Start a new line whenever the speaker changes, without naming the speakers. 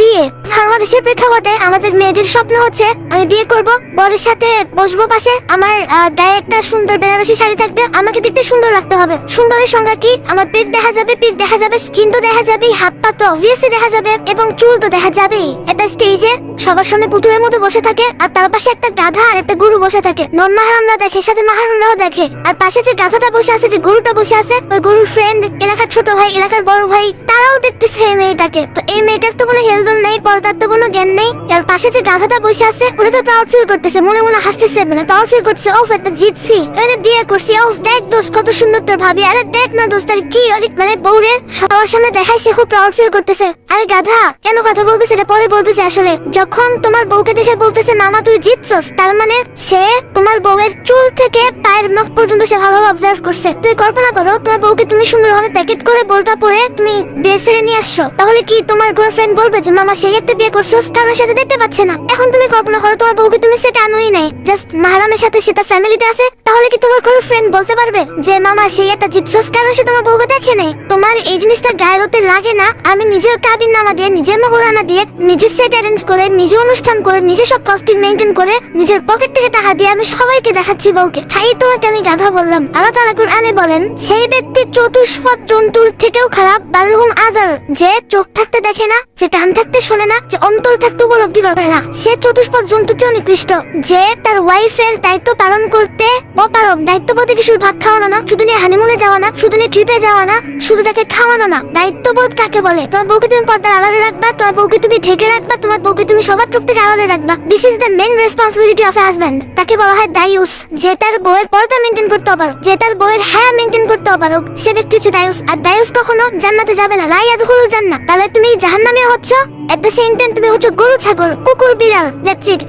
বিয়ে। বাংলাদেশের প্রেক্ষাপটে আমাদের মেয়েদের স্বপ্ন হচ্ছে আমি বিয়ে করব, বরের সাথে বসবো পাশে, আমার গায়ে একটা সুন্দর বেনারসি শাড়ি থাকবে, আমাকে দেখতে সুন্দর রাখতে হবে। সুন্দরের সংজ্ঞা কি? আমার পেট দেখা যাবে, কিন্তু দেখা যাবে, হাত পা তো অবভিয়াসলি দেখা যাবে, এবং চুল তো দেখা যাবেই। একটা স্টেজে সবার সামনে পুতুলের মতো বসে থাকে, আর তার পাশে একটা গাধা আর একটা গরু বসে থাকে। নন মাহারামরা দেখে, সাথে মাহারামরাও দেখে। আর পাশে যে গাধাটা বসে আছে, যে গরুটা বসে আছে, ওই গরুর ফ্রেন্ড, এলাকার ছোট ভাই, এলাকার বড় ভাই, তারাও দেখতেছে এই মেয়েটাকে। তো এই মেয়েটার তো কোনো হেলদোল নেই, পর্দার তো কোনো জ্ঞান নেই। আর পাশে যে গাধাটা বসে আছে, ওটা তো প্রাউড ফিল করতেছে, মনে মনে হাসতেছে, মানে প্রাউড ফিল করছে, ওফ একটা জিতছি, মানে বিয়ে করছি, ওফ দেখ দোস্ত কত সুন্দর তোর ভাবি, আরে দেখ না দোস্ত আর কি, মানে বউরে সবার সামনে দেখায় সে খুব প্রাউড ফিল করতেছে। আরে গাধা কেন কথা বলতেছে এটা পরে বলতেছে। আসলে যখন তোমার বউকে দেখে বলতেছে মামা তুই জিতছস, তার মানে সে তোমার বউয়ের চুল থেকে পায়ের নখ পর্যন্ত সে ভালোভাবে অবজার্ভ করছে। তুমি কল্পনা করো তোমার বউকে তুমি সুন্দরভাবে প্যাকেট করে বোরকা পরে তুমি বিয়ে সেরে নিয়ে আসছো, তাহলে কি তোমার গার্লফ্রেন্ড বলবে যে মামা সেই একটা বিয়ে করছস, কারণ সাথে দেখতে পাচ্ছে না। এখন তুমি কল্পনা করো তোমার বউকে তুমি সেটা আনোই নাই, জাস্ট মাহারামের সাথে সে তার ফ্যামিলিতে আছে, তাহলে কি তোমার গার্লফ্রেন্ড বলতে পারবে যে মামা সেই একটা জিতছস, কারণ সে তোমার বউকে দেখে নাই? তোমার এই জিনিসটা গায়ের হতে লাগে না? আমি নিজে কাবিন নামা দিয়ে, নিজে মহরানা দিয়ে, নিজে সেট অ্যারেঞ্জ করে, নিজে অনুষ্ঠান করে, নিজে সব কস্টিং মেইনটেইন করে, নিজের পকেট থেকে টাকা দিয়ে আমি সবাইকে দেখাচ্ছি বউকে। তাই তোমাকে আমি গাধা বললাম। আল্লাহ তাআলা কুরআনে বলেন সেই ব্যক্তি চতুষ্পদ জন্তুর থেকেও খারাপ, বালহুম আযাল, যে চোখ থাকতে দেখে না, যে কান থাকতে শোনে না, যে অন্তর থাকতে উপলব্ধি করে না, সে চতুষ্পদ জন্তুর চেয়ে নিকৃষ্ট। যে তার ওয়াইফের দায়িত্ব পালন করতে অপারগ, দায়িত্ব বলতে কি শুধু ভাত খাওয়ানো না, শুধু নিয়ে হানিমুনে যাওয়া না, শুধু নিয়ে ট্রিপে যাওয়া না, শুধু তাকে খাওয়ানো না। দায়িত্ববোধ কাকে বলে? তোমার বউকে তুমি পর্দার আড়ালে রাখবা, তোমার বউকে তুমি ঢেকে রাখবা, তোমার বউকে তুমি সবার চোখ থেকে আড়ালে রাখবা। This is the main responsibility of A husband. তাকে বলা হয় দায়ুস। যে তার বউয়ের পর্দা মেইনটেইন করতে পারো, যে তার বউয়ের হায়া মেইনটেইন করতে পারো, সে ব্যক্তি হচ্ছে দায়ুস। আর দায়ুস কখনো জান্নাতে যাবে না, লা ইয়াদখুলুল জান্নাহ। তাহলে তুমি জাহান্নামে হচ্ছ, এট দ্য সেম টাইম তুমি হচ্ছে গরু ছাগল, কুকুর বিড়াল। That's it.